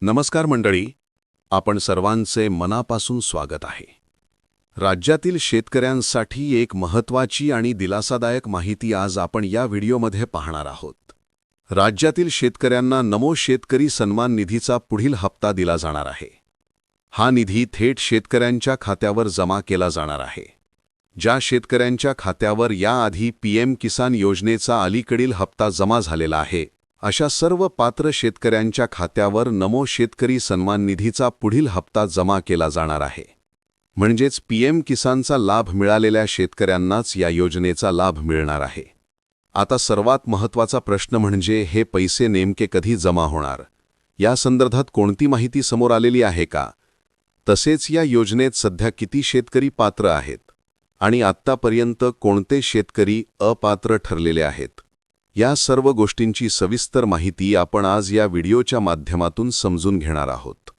नमस्कार मंडळी, आपण सर्वांचे मनापासून स्वागत आहे. राज्यातील शेतकऱ्यांसाठी एक महत्त्वाची आणि दिलासादायक माहिती आज आपण या व्हिडिओमध्ये पाहणार आहोत. राज्यातील शेतकऱ्यांना नमो शेतकरी सन्मान निधीचा पुढील हप्ता दिला जाणार आहे. हा निधी थेट शेतकऱ्यांच्या खात्यावर जमा केला जाणार आहे. ज्या शेतकऱ्यांच्या खात्यावर याआधी पीएम किसान योजनेचा अलीकडील हप्ता जमा झालेला आहे, अशा सर्व पात्र शेतकऱ्यांच्या खात्यावर नमो शेतकरी सन्मान निधीचा पुढील हप्ता जमा केला जाणार आहे. म्हणजेच पीएम किसानचा लाभ मिळालेल्या शेतकऱ्यांनाच या योजनेचा लाभ मिळणार आहे. आता सर्वात महत्त्वाचा प्रश्न म्हणजे हे पैसे नेमके कधी जमा होणार, या संदर्भात कोणती माहिती समोर आलेली आहे का? तसेच या योजनेत सध्या किती शेतकरी पात्र आहेत आणि आत्तापर्यंत कोणते शेतकरी अपात्र ठरलेले आहेत, या सर्व गोष्टींची सविस्तर माहिती आपण आज या व्हिडिओच्या माध्यमातून समजून घेणार आहोत.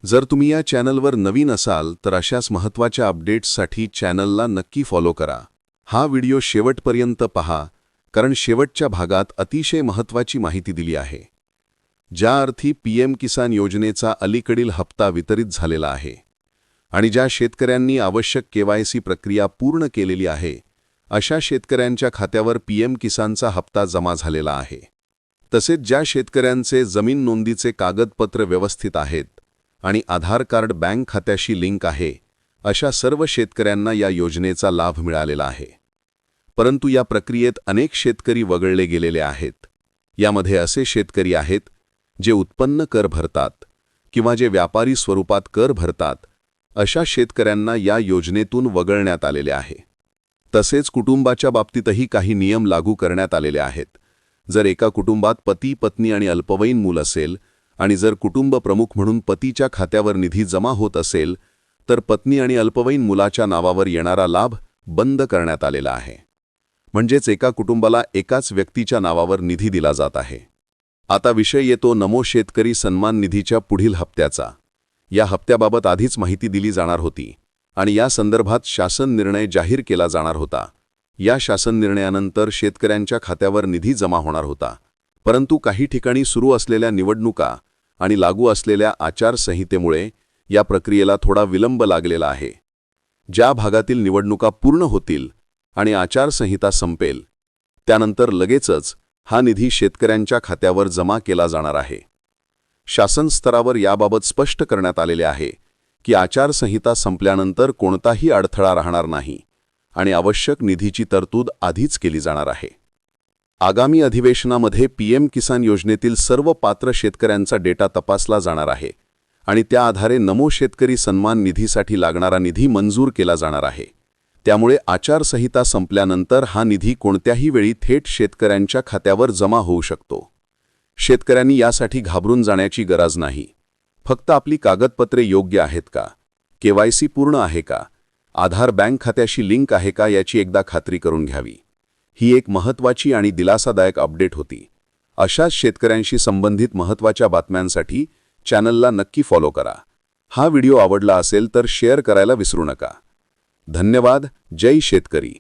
जर तुम्ही या चॅनलवर नवीन असाल तर अशाच महत्त्वाच्या अपडेट्ससाठी चॅनलला नक्की फॉलो करा. हा व्हिडिओ शेवटपर्यंत पहा, कारण शेवटच्या भागात अतिशय महत्त्वाची माहिती दिली आहे. ज्या अर्थी पीएम किसान योजनेचा अलीकडील हप्ता वितरित झालेला आहे आणि ज्या शेतकऱ्यांनी आवश्यक केवायसी प्रक्रिया पूर्ण केलेली आहे, अशा शेतकऱ्यांच्या खात्यावर पीएम किसानचा हप्ता जमा झालेला आहे. तसेच ज्या शेतकऱ्यांचे जमीन नोंदीचे कागदपत्र व्यवस्थित आहेत आणि आधार कार्ड बँक खात्याशी लिंक आहे, अशा सर्व शेतकऱ्यांना या योजनेचा लाभ मिळालेला आहे. परंतु या प्रक्रियेत अनेक शेतकरी वगळले गेलेले आहेत. यामध्ये असे शेतकरी आहेत जे उत्पन्न कर भरतात किंवा जे व्यापारी स्वरूपात कर भरतात. अशा शेतकऱ्यांना या योजनेतून वगळण्यात आलेले आहे. तसेच कुटुंबाच्या बाबतीतही काही नियम लागू करण्यात आलेले आहेत. जर एका कुटुंबात पती, पत्नी आणि अल्पवयीन मूल असेल आणि जर कुटुंब प्रमुख म्हणून पतीच्या खात्यावर निधी जमा होत असेल, तर पत्नी आणि अल्पवयीन मुलाच्या नावावर येणारा लाभ बंद करण्यात आलेला आहे. म्हणजेच एका कुटुंबाला एकाच व्यक्तीच्या नावावर निधी दिला जात आहे. आता विषय येतो नमो शेतकरी सन्मान निधीच्या पुढील हप्त्याचा. या हप्त्याबाबत आधीच माहिती दिली जाणार होती आणि या संदर्भात शासन निर्णय जाहीर केला जाणार होता. या शासन निर्णयानंतर शेतकऱ्यांच्या खात्यावर निधी जमा होणार होता. परंतु काही ठिकाणी सुरू असलेल्या निवडणुका आणि लागू असलेल्या आचारसंहितेमुळे या प्रक्रियेला थोडा विलंब लागलेला आहे. ज्या भागातील निवडणुका पूर्ण होतील आणि आचारसंहिता संपेल, त्यानंतर लगेचच हा निधी शेतकऱ्यांच्या खात्यावर जमा केला जाणार आहे. शासन स्तरावर याबाबत स्पष्ट करण्यात आलेले आहे की आचारसंहिता संपल्यानंतर कोणताही अडथळा राहणार नाही आणि आवश्यक निधीची तरतूद आधीच केली जाणार आहे. आगामी अधिवेशनामध्ये पीएम किसान योजनेतील सर्व पात्र शेतकऱ्यांचा डेटा तपासला जाणार आहे आणि त्या आधारे नमो शेतकरी सन्मान निधीसाठी लागणारा निधी मंजूर केला जाणार आहे. त्यामुळे आचारसंहिता संपल्यानंतर हा निधी कोणत्याही वेळी थेट शेतकऱ्यांच्या खात्यावर जमा होऊ शकतो. शेतकऱ्यांनी यासाठी घाबरून जाण्याची गरज नाही. फक्त आपली कागदपत्रे योग्य आहेत का, केवायसी पूर्ण आहे का, आधार बँक खात्याशी लिंक आहे का, याची एकदा खात्री करून घ्यावी. ही एक महत्त्वाची आणि दिलासादायक अपडेट होती. अशाच शेतकऱ्यांशी संबंधित महत्त्वाच्या बातम्यांसाठी चॅनलला नक्की फॉलो करा. हा व्हिडिओ आवडला असेल तर शेअर करायला विसरू नका. धन्यवाद. जय शेतकरी.